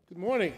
Good morning.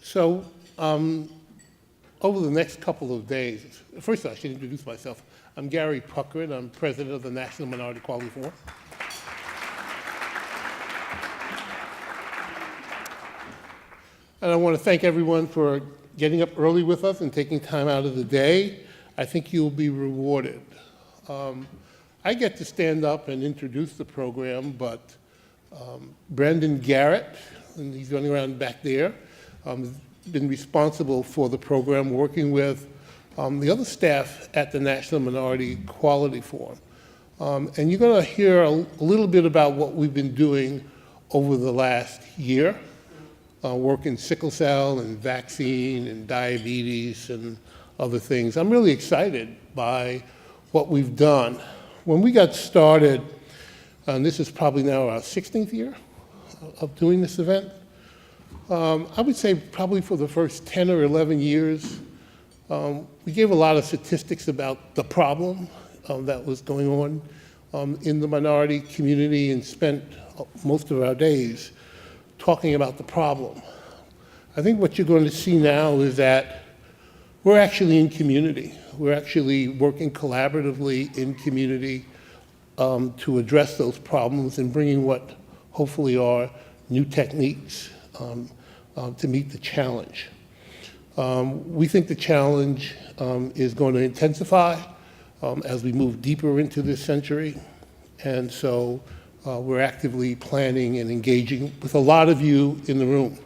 So, over the next couple of days, first I should introduce myself. I'm Gary Puckrein. I'm president of the National Minority Quality Forum. And I want to thank everyone for getting up early with us and taking time out of the day. I think you'll be rewarded. I get to stand up and introduce the program, but Brendan Garrett, and he's running around back there, has been responsible for the program, working with the other staff at the National Minority Quality Forum. And you're going to hear a little bit about what we've been doing over the last year, working sickle cell and vaccine and diabetes and other things. I'm really excited by what we've done. When we got started, and this is probably now our 16th year of doing this event, I would say probably for the first 10 or 11 years, we gave a lot of statistics about the problem that was going on in the minority community and spent most of our days talking about the problem. I think what you're going to see now is that we're actually in community. We're actually working collaboratively in community to address those problems and bringing what hopefully are new techniques to meet the challenge. We think the challenge is going to intensify as we move deeper into this century. And so we're actively planning and engaging with a lot of you in the room.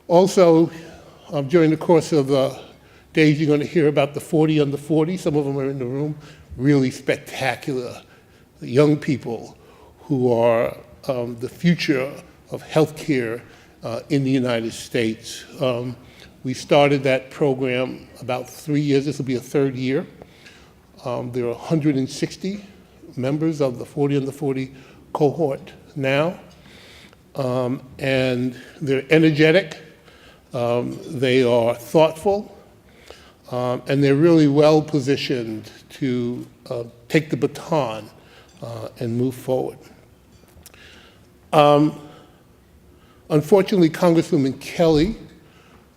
Also, during the course of the days, you're going to hear about the 40 under 40. Some of them are in the room. Really spectacular young people who are the future of healthcare in the United States. We started that program about 3 years. This will be a third year. There are 160 members of the 40 under 40 cohort now. And they're energetic. They are thoughtful. And they're really well positioned to take the baton and move forward. Unfortunately, Congresswoman Kelly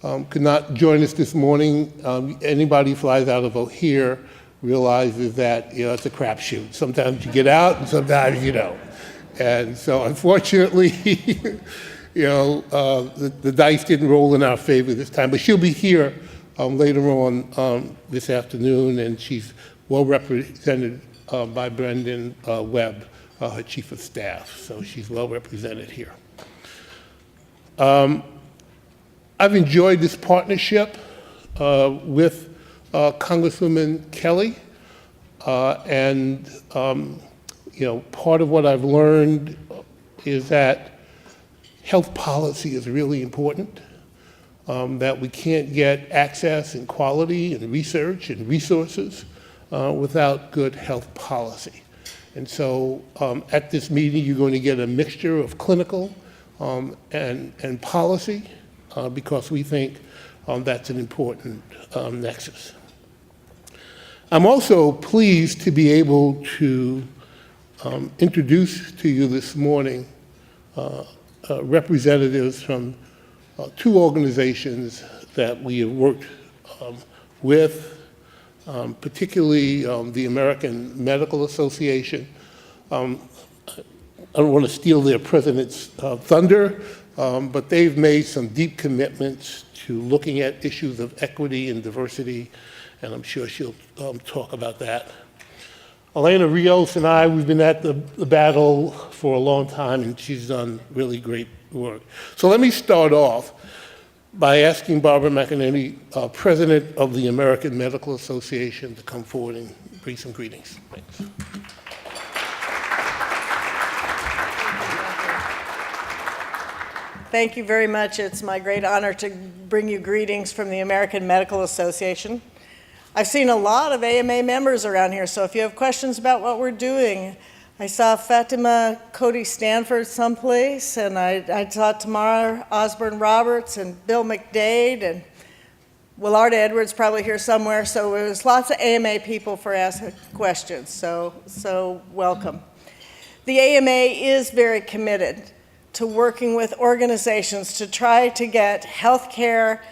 could not join us this morning. Anybody who flies out of O'Hare realizes that it's a crapshoot. Sometimes you get out, and sometimes you don't. And so, unfortunately, the dice didn't roll in our favor this time. But she'll be here later on this afternoon, and she's well represented by Brendan Webb, her chief of staff. So she's well represented here. I've enjoyed this partnership with Congresswoman Kelly, and part of what I've learned is that health policy is really important. That we can't get access and quality and research and resources without good health policy. And so at this meeting, you're going to get a mixture of clinical and policy because we think that's an important nexus. I'm also pleased to be able to introduce to you this morning representatives from two organizations that we have worked with, particularly the American Medical Association. I don't want to steal their president's thunder, but they've made some deep commitments to looking at issues of equity and diversity, and I'm sure she'll talk about that. Elena, Rios, and we've been at the battle for a long time, and she's done really great work. So let me start off by asking Barbara McAneny, president of the American Medical Association, to come forward and bring some greetings. Thanks. Thank you very much. It's my great honor to bring you greetings from the American Medical Association. I've seen a lot of AMA members around here, so if you have questions about what we're doing, I saw Fatima Cody Stanford someplace, and I saw Tamara Osborne Roberts and Bill McDade, and Willard Edwards probably here somewhere, so it was lots of AMA people for asking questions, so welcome. The AMA is very committed to working with organizations to try to get health care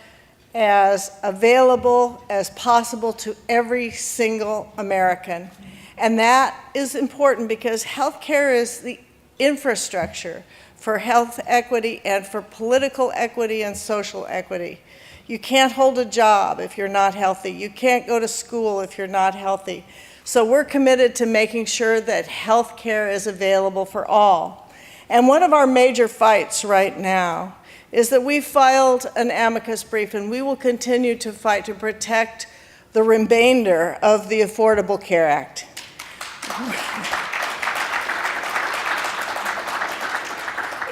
as available as possible to every single American. And that is important because health care is the infrastructure for health equity and for political equity and social equity. You can't hold a job if you're not healthy. You can't go to school if you're not healthy. So we're committed to making sure that health care is available for all. And one of our major fights right now is that we filed an amicus brief, and we will continue to fight to protect the remainder of the Affordable Care Act.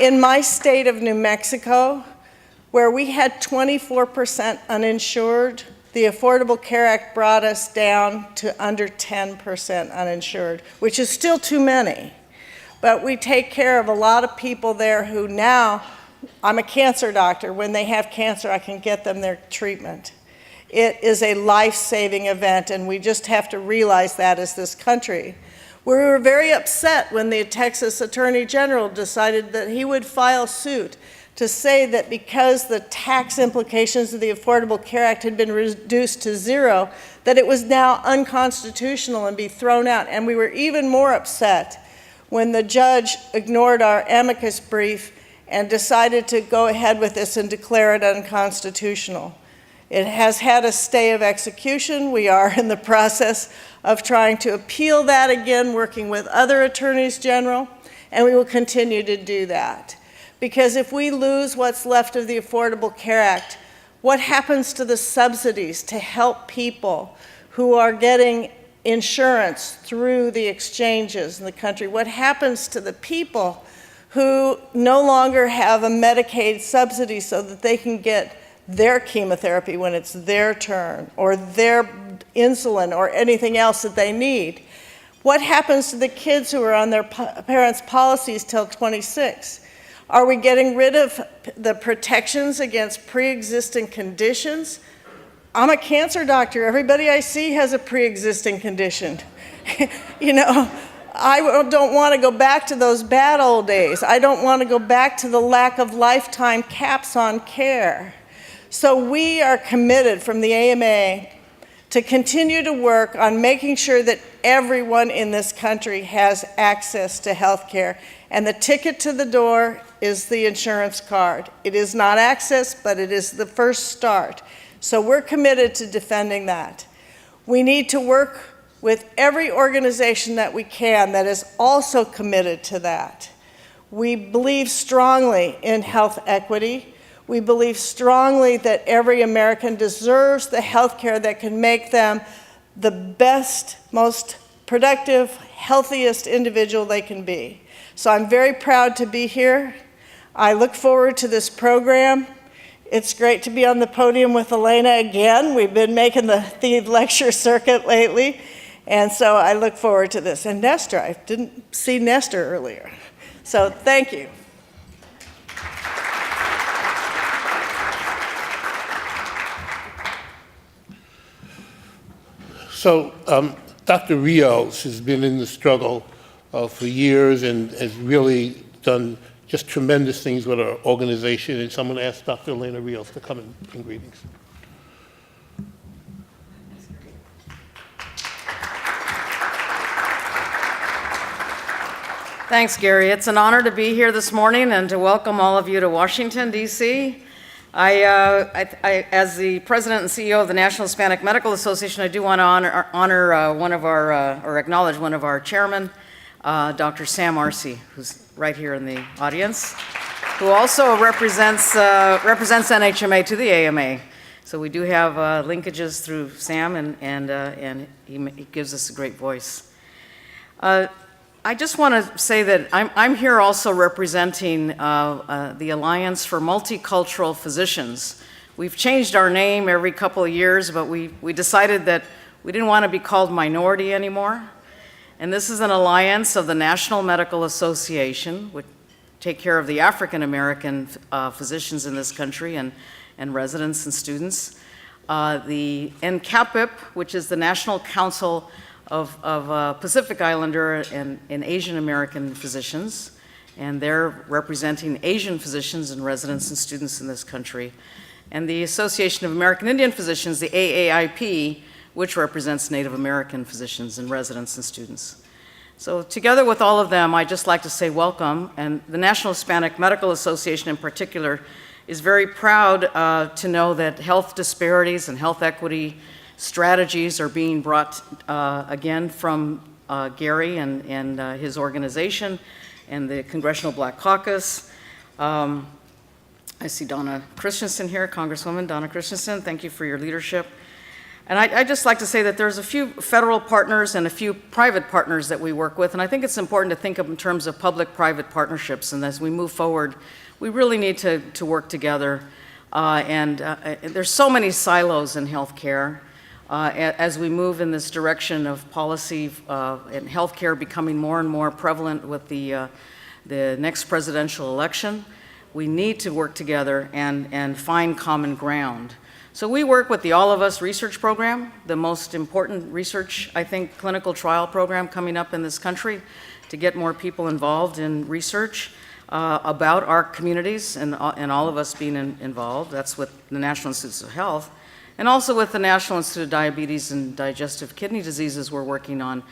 In my state of New Mexico, where we had 24% uninsured, the Affordable Care Act brought us down to under 10% uninsured, which is still too many. But we take care of a lot of people there who now, I'm a cancer doctor. When they have cancer, I can get them their treatment. It is a life-saving event, and we just have to realize that as this country. We were very upset when the Texas Attorney General decided that he would file suit to say that because the tax implications of the Affordable Care Act had been reduced to zero, that it was now unconstitutional and be thrown out. And we were even more upset when the judge ignored our amicus brief and decided to go ahead with this and declare it unconstitutional. It has had a stay of execution. We are in the process of trying to appeal that again, working with other attorneys general, and we will continue to do that. Because if we lose what's left of the Affordable Care Act, what happens to the subsidies to help people who are getting insurance through the exchanges in the country? What happens to the people who no longer have a Medicaid subsidy so that they can get their chemotherapy when it's their turn, or their insulin, or anything else that they need? What happens to the kids who are on their parents' policies till 26? Are we getting rid of the protections against pre-existing conditions? I'm a cancer doctor. Everybody I see has a pre-existing condition. You know, I don't want to go back to those bad old days. I don't want to go back to the lack of lifetime caps on care. So we are committed from the AMA to continue to work on making sure that everyone in this country has access to health care. And the ticket to the door is the insurance card. It is not access, but it is the first start. So we're committed to defending that. We need to work with every organization that we can that is also committed to that. We believe strongly in health equity. We believe strongly that every American deserves the health care that can make them the best, most productive, healthiest individual they can be. So I'm very proud to be here. I look forward to this program. It's great to be on the podium with Elena again. We've been making the lecture circuit lately, and so I look forward to this. And Nestor, I didn't see Nestor earlier. So thank you. So Dr. Rios has been in the struggle for years and has really done just tremendous things with our organization. And someone asked Dr. Elena Rios to come and greetings. Thanks, Gary. It's an honor to be here this morning and to welcome all of you to Washington, D.C. As the president and CEO of the National Hispanic Medical Association, I do want to honor one of our, or acknowledge one of our chairmen, Dr. Sam Arce, who's right here in the audience, who also represents NHMA to the AMA. So we do have linkages through Sam, and he gives us a great voice. I just want to say that I'm here also representing the Alliance for Multicultural Physicians. We've changed our name every couple of years, but we decided that we didn't want to be called minority anymore. And this is an alliance of the National Medical Association, which take care of the African American physicians in this country and residents and students. The NMQF, which is the National Council of Pacific Islander and Asian American physicians, and they're representing Asian physicians and residents and students in this country. And the Association of American Indian Physicians, the AAIP, which represents Native American physicians and residents and students. So together with all of them, I'd just like to say welcome, and the National Hispanic Medical Association in particular is very proud to know that health disparities and health equity strategies are being brought again from Gary and his organization and the Congressional Black Caucus. I see Donna Christensen here, Congresswoman Donna Christensen, thank you for your leadership. And I'd just like to say that there's a few federal partners and a few private partners that we work with, and I think it's important to think of in terms of public-private partnerships, and as we move forward, we really need to work together. There's so many silos in healthcare. As we move in this direction of policy and healthcare becoming more and more prevalent with the next presidential election, we need to work together and find common ground. So we work with the All of Us research program, the most important research, I think, clinical trial program coming up in this country to get more people involved in research about our communities and all of us being involved. That's with the National Institutes of Health. And also with the National Institute of Diabetes and Digestive Kidney Diseases, we're working on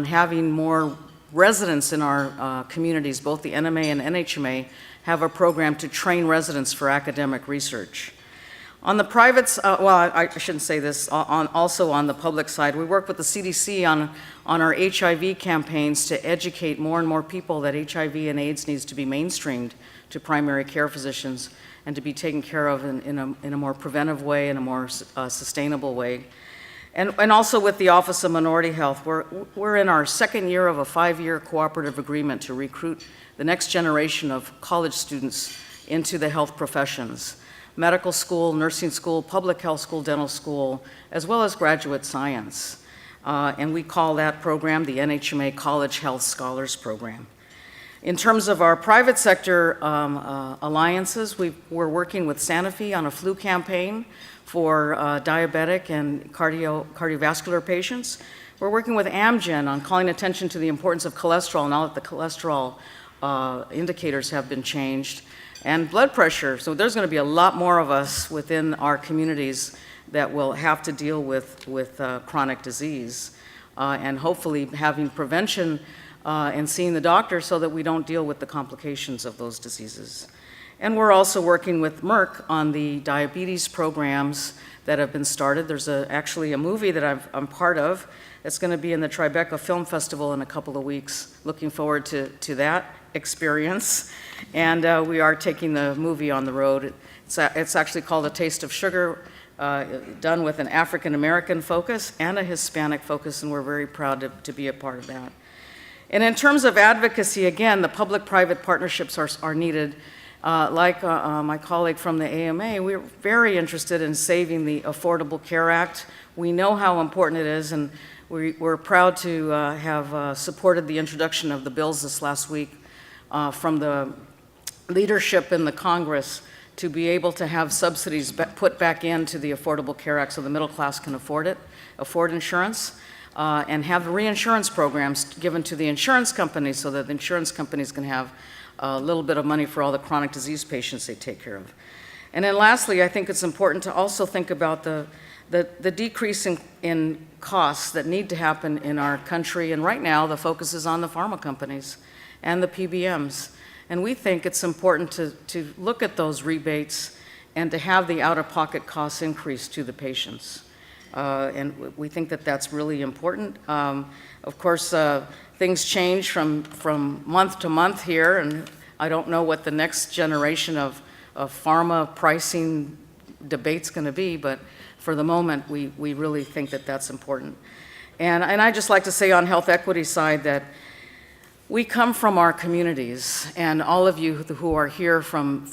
having more residents in our communities, both the NMA and NHMA, have a program to train residents for academic research. On the private, I shouldn't say this, also on the public side, we work with the CDC on our HIV campaigns to educate more and more people that HIV and AIDS needs to be mainstreamed to primary care physicians and to be taken care of in a more preventive way, in a more sustainable way. And also with the Office of Minority Health, we're in our second year of a 5-year cooperative agreement to recruit the next generation of college students into the health professions. Medical school, nursing school, public health school, dental school, as well as graduate science. And we call that program the NHMA College Health Scholars Program. In terms of our private sector alliances, we're working with Sanofi on a flu campaign for diabetic and cardiovascular patients. We're working with Amgen on calling attention to the importance of cholesterol now that the cholesterol indicators have been changed. And blood pressure, so there's going to be a lot more of us within our communities that will have to deal with chronic disease and hopefully having prevention and seeing the doctor so that we don't deal with the complications of those diseases. And we're also working with Merck on the diabetes programs that have been started. There's actually a movie that I'm part of that's going to be in the Tribeca Film Festival in a couple of weeks. Looking forward to that experience. And we are taking the movie on the road. It's actually called A Taste of Sugar, done with an African American focus and a Hispanic focus, and we're very proud to be a part of that. And in terms of advocacy, again, the public-private partnerships are needed. Like my colleague from the AMA, we're very interested in saving the Affordable Care Act. We know how important it is, and we're proud to have supported the introduction of the bills this last week from the leadership in the Congress to be able to have subsidies put back into the Affordable Care Act so the middle class can afford insurance, and have reinsurance programs given to the insurance companies so that the insurance companies can have a little bit of money for all the chronic disease patients they take care of. And then lastly, I think it's important to also think about the decrease in costs that need to happen in our country. And right now, the focus is on the pharma companies and the PBMs. And we think it's important to look at those rebates and to have the out-of-pocket costs increase to the patients. And we think that that's really important. Of course, things change from month to month here, and I don't know what the next generation of pharma pricing debate's going to be, but for the moment, we really think that that's important. And I'd just like to say on health equity side that we come from our communities, and all of you who are here from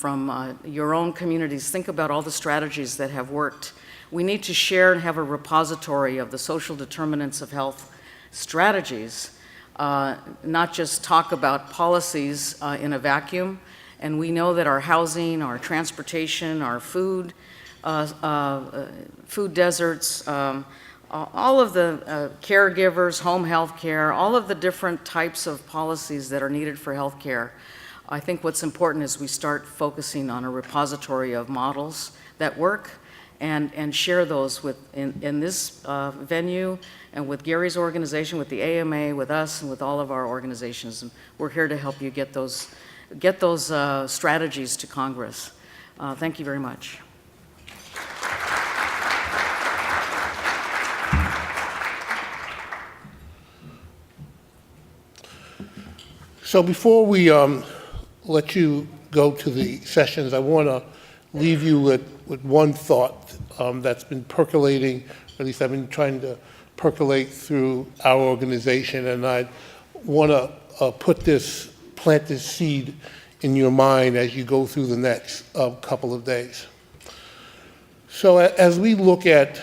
your own communities, think about all the strategies that have worked. We need to share and have a repository of the social determinants of health strategies, not just talk about policies in a vacuum. And we know that our housing, our transportation, our food deserts, all of the caregivers, home health care, all of the different types of policies that are needed for health care. I think what's important is we start focusing on a repository of models that work and share those in this venue and with Gary's organization, with the AMA, with us, and with all of our organizations. And we're here to help you get those strategies to Congress. Thank you very much. So before we let you go to the sessions, I want to leave you with one thought that's been percolating, or at least I've been trying to percolate through our organization, and I want to plant this seed in your mind as you go through the next couple of days. So as we look at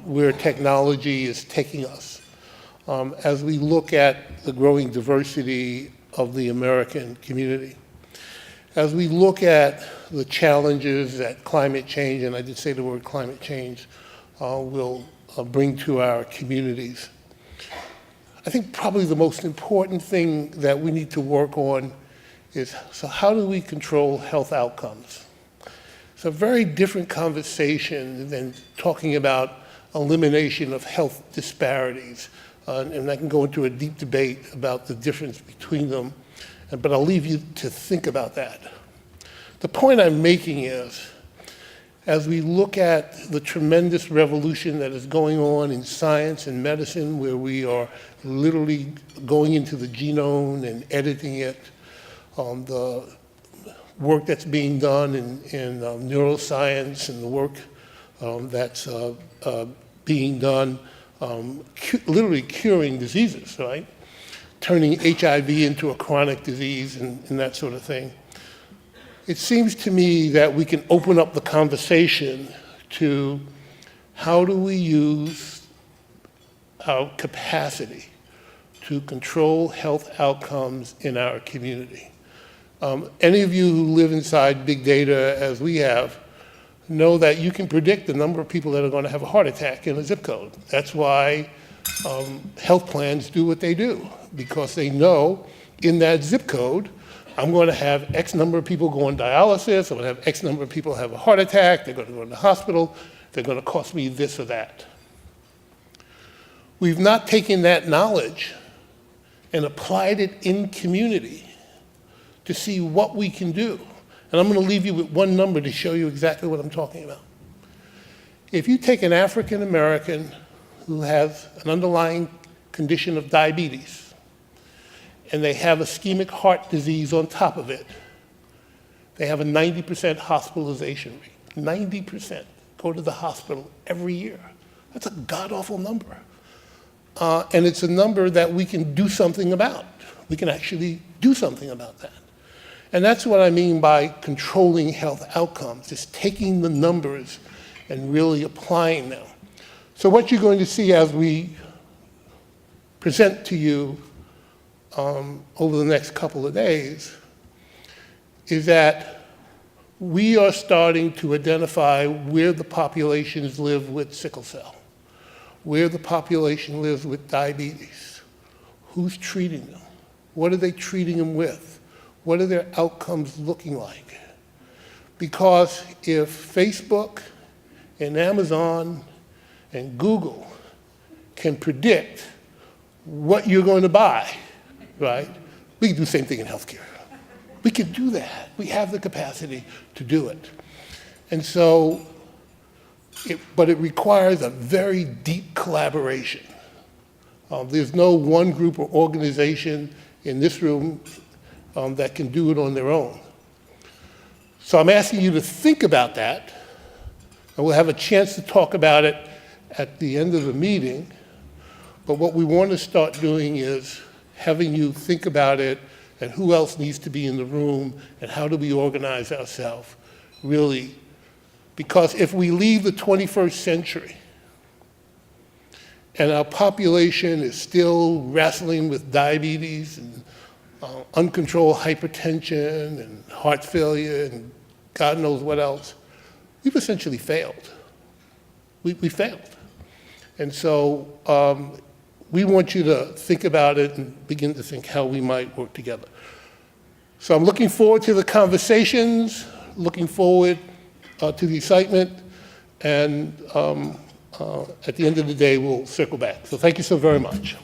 where technology is taking us, as we look at the growing diversity of the American community, as we look at the challenges that climate change, and I did say the word climate change, will bring to our communities, I think probably the most important thing that we need to work on is, so how do we control health outcomes? It's a very different conversation than talking about elimination of health disparities. And I can go into a deep debate about the difference between them, but I'll leave you to think about that. The point I'm making is, as we look at the tremendous revolution that is going on in science and medicine, where we are literally going into the genome and editing it, the work that's being done in neuroscience and the work that's being done literally curing diseases, right? Turning HIV into a chronic disease and that sort of thing. It seems to me that we can open up the conversation to how do we use our capacity to control health outcomes in our community. Any of you who live inside big data, as we have, know that you can predict the number of people that are going to have a heart attack in a zip code. That's why health plans do what they do, because they know in that zip code, I'm going to have X number of people go on dialysis, I'm going to have X number of people have a heart attack, they're going to go to the hospital, they're going to cost me this or that. We've not taken that knowledge and applied it in community to see what we can do. And I'm going to leave you with one number to show you exactly what I'm talking about. If you take an African American who has an underlying condition of diabetes, and they have ischemic heart disease on top of it, they have a 90% hospitalization rate. 90% go to the hospital every year. That's a god-awful number. And it's a number that we can do something about. We can actually do something about that. And that's what I mean by controlling health outcomes, is taking the numbers and really applying them. So what you're going to see as we present to you over the next couple of days is that we are starting to identify where the populations live with sickle cell, where the population lives with diabetes, who's treating them, what are they treating them with? What are their outcomes looking like? Because if Facebook and Amazon and Google can predict what you're going to buy, right? We can do the same thing in healthcare. We can do that. We have the capacity to do it. And so, but it requires a very deep collaboration. There's no one group or organization in this room that can do it on their own. So I'm asking you to think about that, and we'll have a chance to talk about it at the end of the meeting. But what we want to start doing is having you think about it, and who else needs to be in the room, and how do we organize ourselves, really. Because if we leave the 21st century, and our population is still wrestling with diabetes and uncontrolled hypertension and heart failure and God knows what else, we've essentially failed. We failed. And so we want you to think about it and begin to think how we might work together. So I'm looking forward to the conversations, looking forward to the excitement, and at the end of the day, we'll circle back. So thank you so very much.